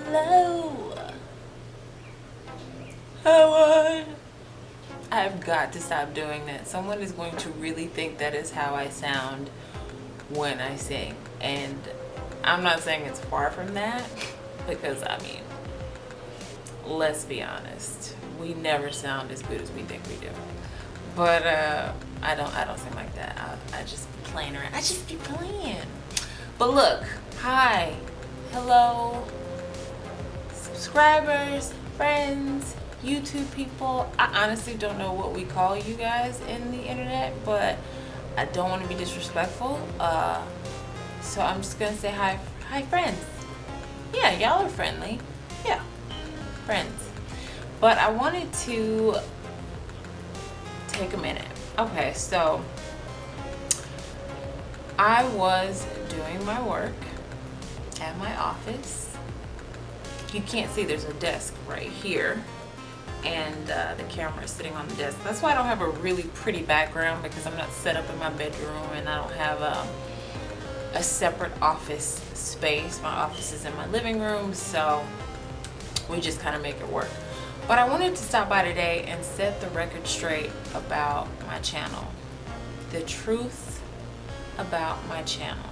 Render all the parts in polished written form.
Hello. Hello. I've got to stop doing that. Someone is going to really think that is how I sound when I sing. And I'm not saying it's far from that, because I mean, let's be honest. We never sound as good as we think we do. But I don't sing like that. I just be playing around. I just be playing. But look, hi, hello, subscribers, friends, YouTube people. I honestly don't know what we call you guys in the internet, but I don't want to be disrespectful. So I'm just gonna say hi, friends. Yeah, y'all are friendly. Yeah, friends. But I wanted to take a minute. Okay, so I was doing my work at my office. You can't see, there's a desk right here, and the camera is sitting on the desk. That's why I don't have a really pretty background, because I'm not set up in my bedroom and I don't have a separate office space. My office is in my living room, so we just kind of make it work. But I wanted to stop by today and set the record straight about my channel. The truth about my channel.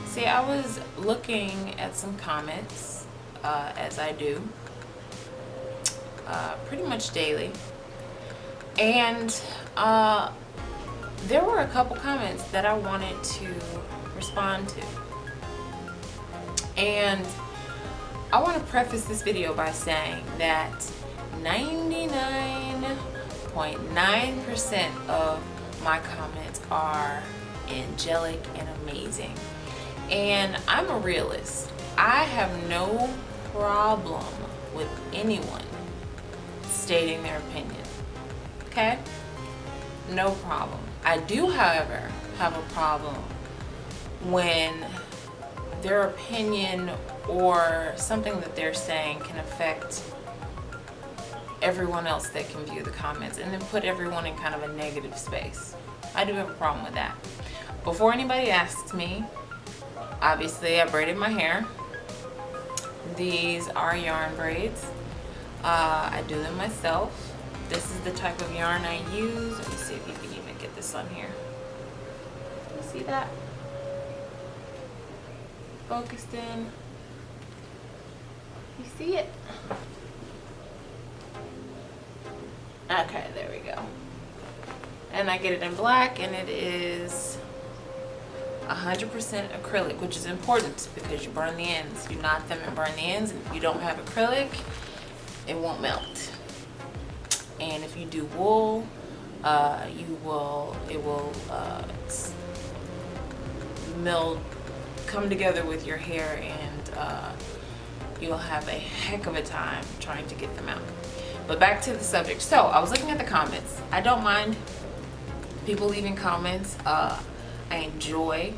See, I was looking at some comments, as I do, pretty much daily. And there were a couple comments that I wanted to respond to. And I want to preface this video by saying that 99.9% of my comments are angelic and amazing. And I'm a realist. I have no problem with anyone stating their opinion. Okay? No problem. I do, however, have a problem when their opinion or something that they're saying can affect everyone else that can view the comments, and then put everyone in kind of a negative space. I do have a problem with that. Before anybody asks me, obviously I braided my hair. These are yarn braids. I do them myself. This is the type of yarn I use. Let me see if you can even get this on here. You see that? Focused in. You see it? Okay, there we go. And I get it in black, and it is 100% acrylic, which is important because you burn the ends. You knot them and burn the ends, and if you don't have acrylic, it won't melt. And if you do wool, it will meld, come together with your hair, and you'll have a heck of a time trying to get them out. But back to the subject. So I was looking at the comments. I don't mind people leaving comments. I enjoy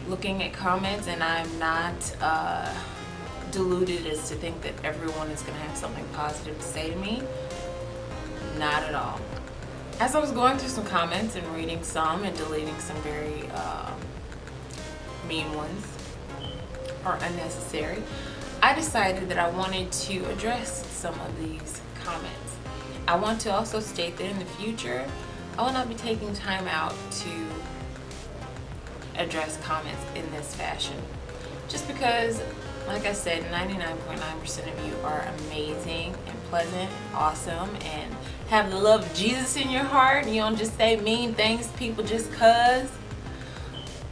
looking at comments, and I'm not deluded as to think that everyone is going to have something positive to say to me. Not at all. As I was going through some comments and reading some and deleting some very mean ones or unnecessary, I decided that I wanted to address some of these comments. I want to also state that in the future, I will not be taking time out to address comments in this fashion. Just because, like I said, 99.9% of you are amazing and pleasant and awesome and have the love of Jesus in your heart. You don't just say mean things to people just cuz.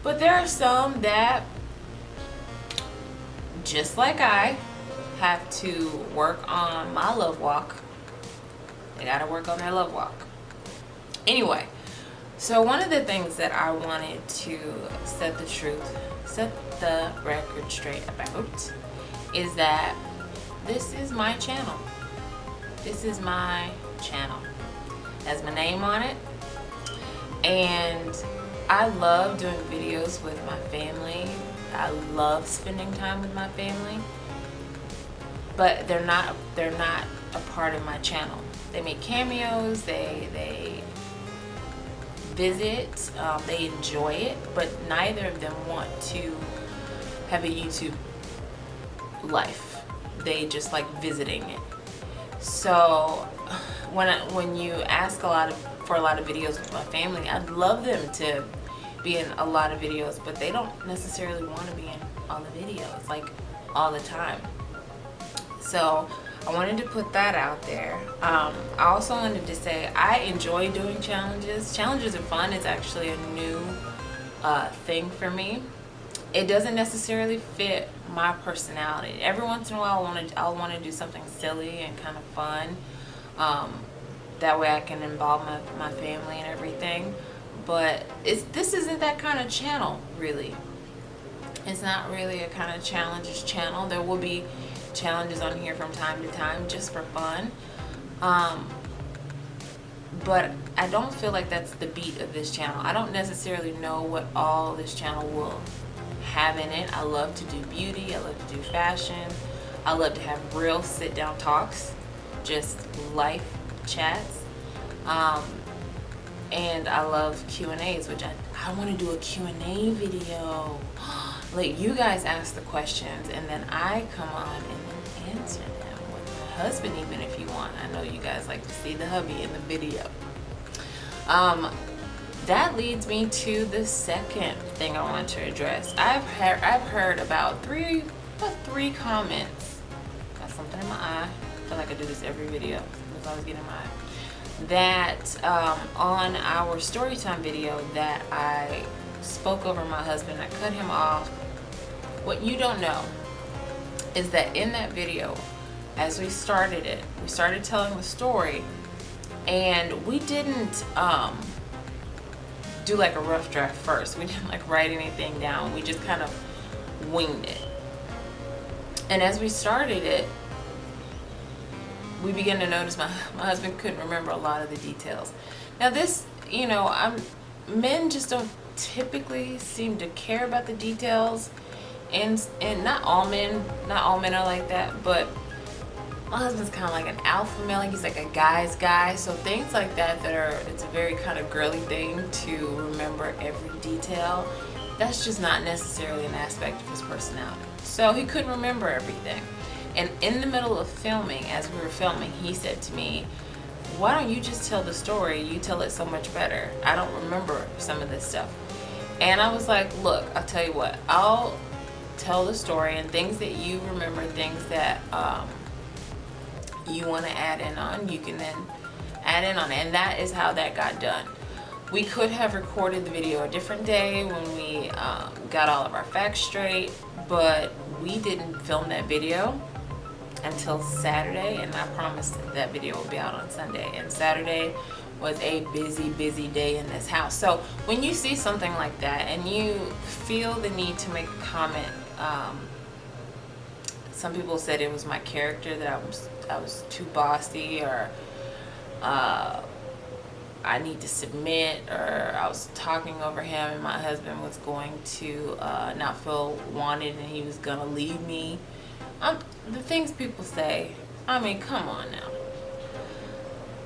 But there are some that, just like I, have to work on my love walk. They gotta work on their love walk. Anyway, so one of the things that I wanted to set the record straight about is that this is my channel. This is my channel. It has my name on it. And I love doing videos with my family. I love spending time with my family. But they're not a part of my channel. They make cameos, they visit, they enjoy it, but neither of them want to have a YouTube life. they just like visiting it. So when you ask for a lot of videos with my family, I'd love them to be in a lot of videos, but they don't necessarily want to be in all the videos like all the time. So I wanted to put that out there. I also wanted to say I enjoy doing challenges. Challenges are fun. It's actually a new thing for me. It doesn't necessarily fit my personality. Every once in a while I'll want to do something silly and kind of fun. That way I can involve my family and everything. But this isn't that kind of channel, really. It's not really a kind of challenges channel. There will be challenges on here from time to time just for fun. But I don't feel like that's the beat of this channel. I don't necessarily know what all this channel will have in it. I love to do beauty. I love to do fashion. I love to have real sit-down talks, just life chats. And I love Q&As, which I want to do a Q&A video. Like, you guys ask the questions and then I come on and then answer them with my husband, even if you want. I know you guys like to see the hubby in the video. That leads me to the second thing I want to address. I've heard about three comments. Got something in my eye. I feel like I do this every video. It's always getting in my eye. That on our storytime video that I spoke over my husband, I cut him off. What you don't know is that in that video, as we started it, we started telling the story, and we didn't do like a rough draft first. We didn't like write anything down. We just kind of winged it. And as we started it, we began to notice my husband couldn't remember a lot of the details. Now this, men just don't typically seem to care about the details, and not all men are like that, but my husband's kind of like an alpha male. He's like a guy's guy, so things like that it's a very kind of girly thing to remember every detail. That's just not necessarily an aspect of his personality. So he couldn't remember everything. And in the middle of filming, as we were filming, he said to me, "Why don't you just tell the story? You tell it so much better. I don't remember some of this stuff." And I was like, "Look, I'll tell you what. I'll tell the story, and things that you remember, things that you want to add in on, you can then add in on it." And that is how that got done. We could have recorded the video a different day when we got all of our facts straight, but we didn't film that video until Saturday, and I promised that video will be out on Sunday. And Saturday was a busy day in this house. So when you see something like that and you feel the need to make a comment, some people said it was my character, that I was too bossy, or I need to submit, or I was talking over him and my husband was going to not feel wanted and he was gonna leave me. The things people say, I mean, come on now.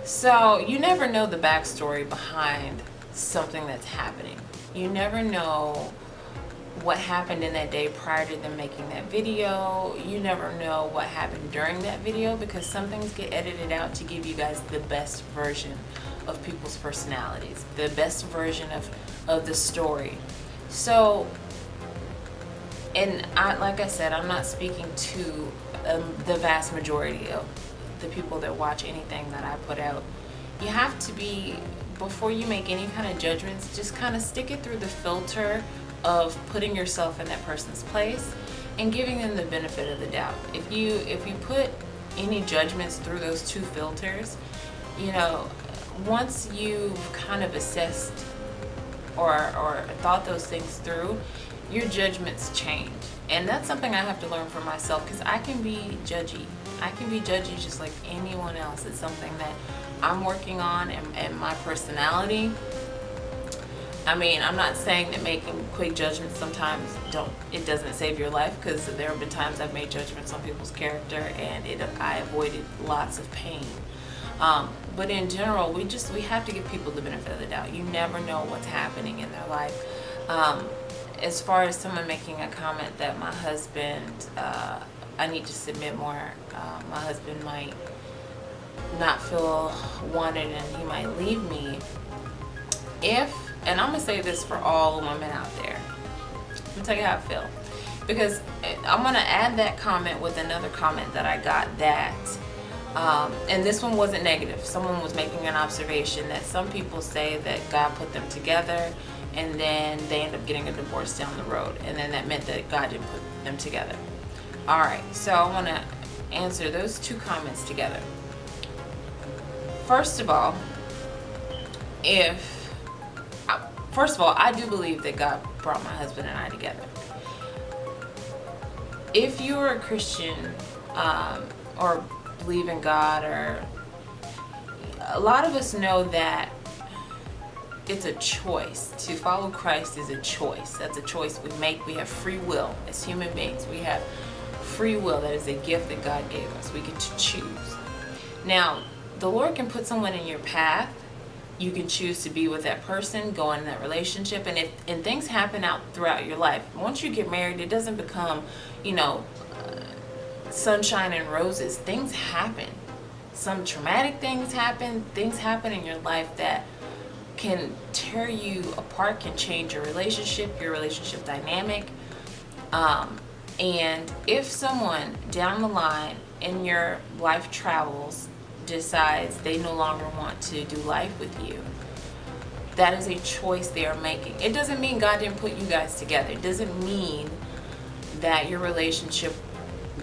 So you never know the backstory behind something that's happening. You never know what happened in that day prior to them making that video. You never know what happened during that video, because some things get edited out to give you guys the best version of people's personalities, the best version of the story. So, and like I said, I'm not speaking to the vast majority of the people that watch anything that I put out. You have to be, before you make any kind of judgments, just kind of stick it through the filter of putting yourself in that person's place and giving them the benefit of the doubt. If you put any judgments through those two filters, once you've kind of assessed or thought those things through, your judgments change. And that's something I have to learn for myself, because I can be judgy. I can be judgy just like anyone else. It's something that I'm working on, and my personality. I mean, I'm not saying that making quick judgments sometimes doesn't save your life, because there have been times I've made judgments on people's character and I avoided lots of pain. But in general, we have to give people the benefit of the doubt. You never know what's happening in their life. As far as someone making a comment that my husband I need to submit more. My husband might not feel wanted and he might leave me. And I'm gonna say this for all women out there, let me tell you how I feel, because I'm gonna add that comment with another comment that I got that and this one wasn't negative. Someone was making an observation that some people say that God put them together and then they end up getting a divorce down the road, and then that meant that God didn't put them together. All right, so I want to answer those two comments together. First of all, I do believe that God brought my husband and I together. If you're a Christian or believe in God, or a lot of us know that it's a choice. To follow Christ is a choice. That's a choice we make. We have free will as human beings. We have free will. That is a gift that God gave us. We get to choose. Now, the Lord can put someone in your path. You can choose to be with that person, go in that relationship, and things happen out throughout your life. Once you get married, it doesn't become, sunshine and roses. Things happen. Some traumatic things happen in your life that can tear you apart, can change your relationship dynamic. And if someone down the line in your life travels decides they no longer want to do life with you, that is a choice they are making. It doesn't mean God didn't put you guys together. It doesn't mean that your relationship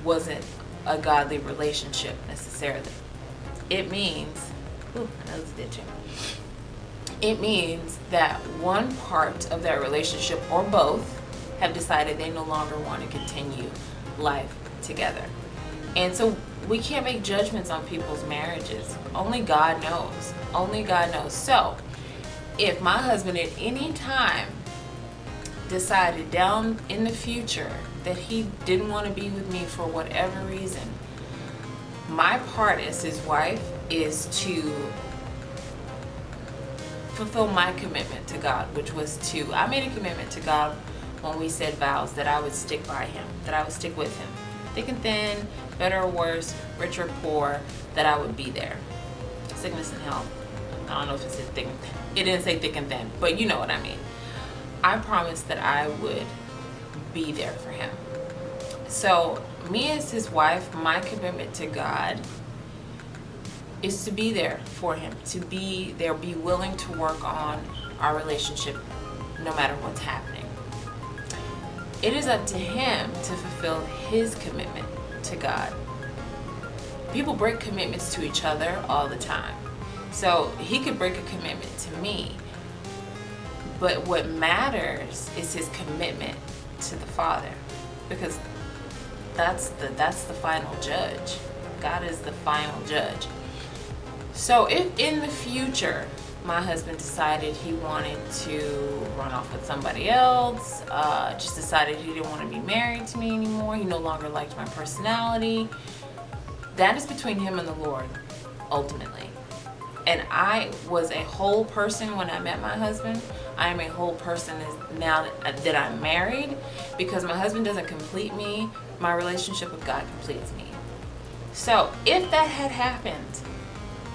wasn't a godly relationship necessarily. It means, it means that one part of that relationship or both have decided they no longer want to continue life together. And so we can't make judgments on people's marriages. Only God knows. Only God knows. So if my husband at any time decided down in the future that he didn't want to be with me for whatever reason, my part as his wife is to fulfill my commitment to God, which was I made a commitment to God when we said vows that I would stick by him, that I would stick with him. Thick and thin, better or worse, rich or poor, that I would be there. Sickness and health. I don't know if it said thick and thin. It didn't say thick and thin, but you know what I mean. I promised that I would be there for him. So me as his wife, my commitment to God is to be there for him, to be there, be willing to work on our relationship no matter what's happening. It is up to him to fulfill his commitment to God. People break commitments to each other all the time. So he could break a commitment to me, but what matters is his commitment to the Father, because that's the final judge. God is the final judge. So if in the future my husband decided he wanted to run off with somebody else, just decided he didn't want to be married to me anymore, he no longer liked my personality, that is between him and the Lord, ultimately. And I was a whole person when I met my husband. I am a whole person now that I'm married, because my husband doesn't complete me. My relationship with God completes me. So if that had happened,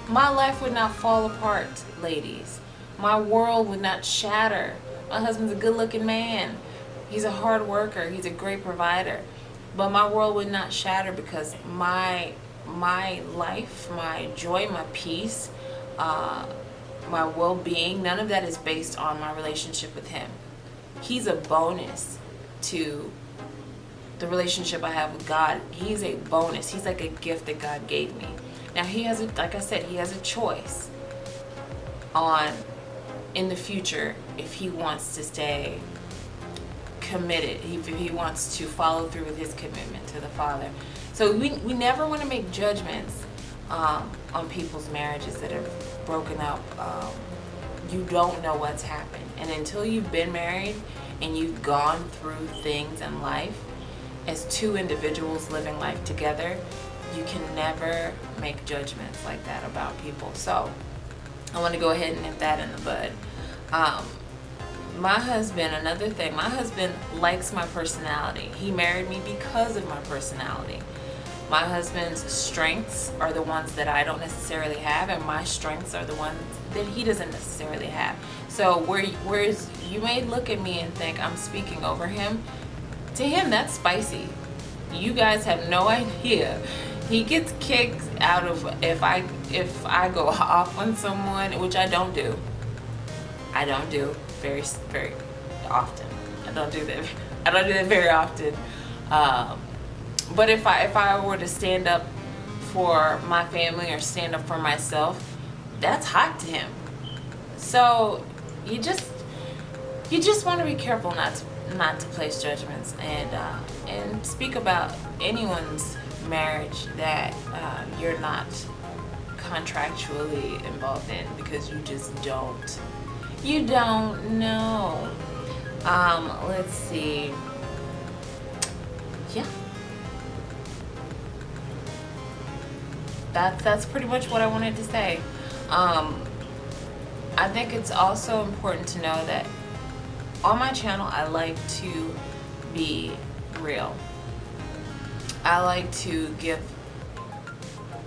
my life would not fall apart, ladies. My world would not shatter. My husband's a good-looking man. He's a hard worker. He's a great provider. But my world would not shatter, because my life, my joy, my peace, my well-being, none of that is based on my relationship with him. He's a bonus to the relationship I have with God. He's a bonus. He's like a gift that God gave me. Now like I said, he has a choice on in the future if he wants to stay committed, if he wants to follow through with his commitment to the Father. So we never want to make judgments on people's marriages that have broken up. You don't know what's happened, and until you've been married and you've gone through things in life as two individuals living life together, you can never make judgments like that about people. So I want to go ahead and nip that in the bud. My husband, another thing, my husband likes my personality. He married me because of my personality. My husband's strengths are the ones that I don't necessarily have, and my strengths are the ones that he doesn't necessarily have. So whereas you may look at me and think I'm speaking over him, to him that's spicy. You guys have no idea. He gets kicks out of if I go off on someone, which I don't do. I don't do very often. I don't do that very often. But if I were to stand up for my family or stand up for myself, that's hot to him. So you just want to be careful not to place judgments and speak about anyone's marriage that you're not contractually involved in, because you just don't. You don't know. Let's see. Yeah. That's pretty much what I wanted to say. I think it's also important to know that on my channel, I like to be real. I like to give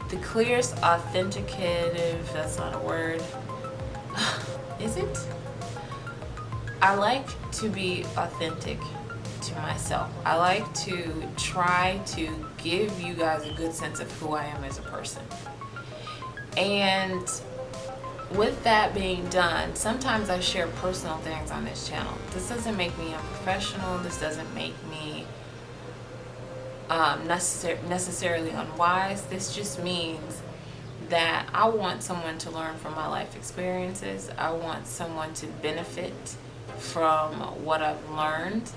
the clearest authenticative, that's not a word. Is it? I like to be authentic to myself. I like to try to give you guys a good sense of who I am as a person. And with that being done, sometimes I share personal things on this channel. This doesn't make me unprofessional. This doesn't make me necessarily unwise. This just means that I want someone to learn from my life experiences. I want someone to benefit from what I've learned,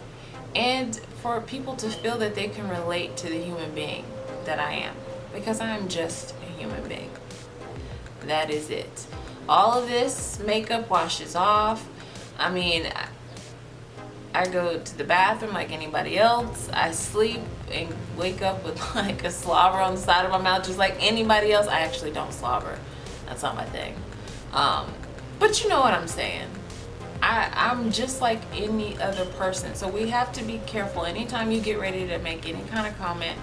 and for people to feel that they can relate to the human being that I am, because I am just a human being. That is it. All of this makeup washes off. I mean, I go to the bathroom like anybody else. I sleep and wake up with like a slobber on the side of my mouth just like anybody else. I actually don't slobber. That's not my thing. But you know what I'm saying. I'm just like any other person. So we have to be careful. Anytime you get ready to make any kind of comment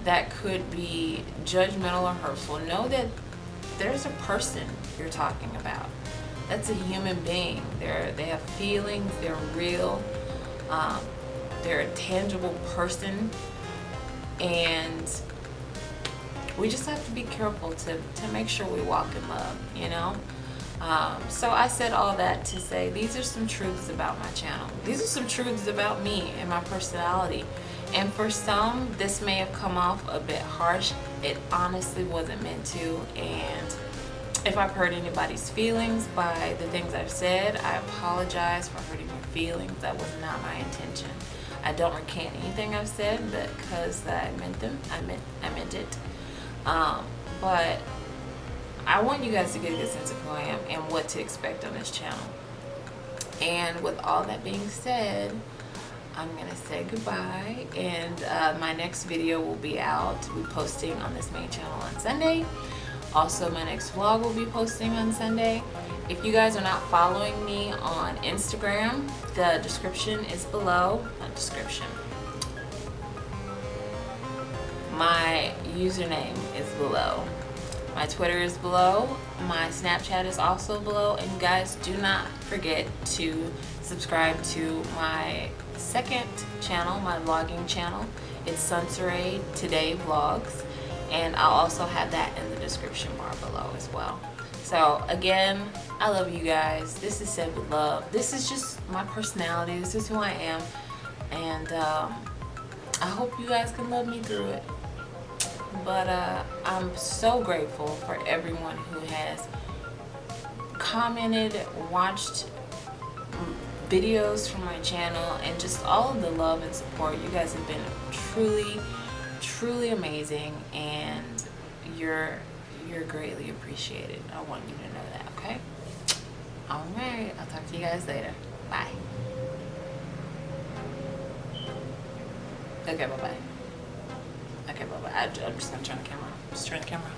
that could be judgmental or hurtful, know that there's a person you're talking about. That's a human being. They have feelings. They're real. They're a tangible person, and we just have to be careful to make sure we walk in love, you know. So I said all that to say these are some truths about my channel. These are some truths about me and my personality. And for some, this may have come off a bit harsh. It honestly wasn't meant to. And if I've hurt anybody's feelings by the things I've said, I apologize for hurting your feelings. That was not my intention. I don't recant anything I've said because I meant them. I meant it. But I want you guys to get a good sense of who I am and what to expect on this channel. And with all that being said, I'm going to say goodbye, and my next video will be out. We'll be posting on this main channel on Sunday. Also, my next vlog will be posting on Sunday. If you guys are not following me on Instagram, the description is below. Not description. My username is below. My Twitter is below. My Snapchat is also below. And you guys, do not forget to subscribe to my second channel, my vlogging channel. It's Sonsearae Today Vlogs. And I'll also have that in the description bar below as well. So again, I love you guys. This is said with love. This is just my personality. This is who I am. And I hope you guys can love me through it. But I'm so grateful for everyone who has commented, watched videos from my channel, and just all of the love and support. You guys have been truly amazing, and you're greatly appreciated. I want you to know that, okay? All right, I'll talk to you guys later. Bye. Okay, bye-bye. Okay, bye-bye. I'm just gonna turn the camera off. Just turn the camera off.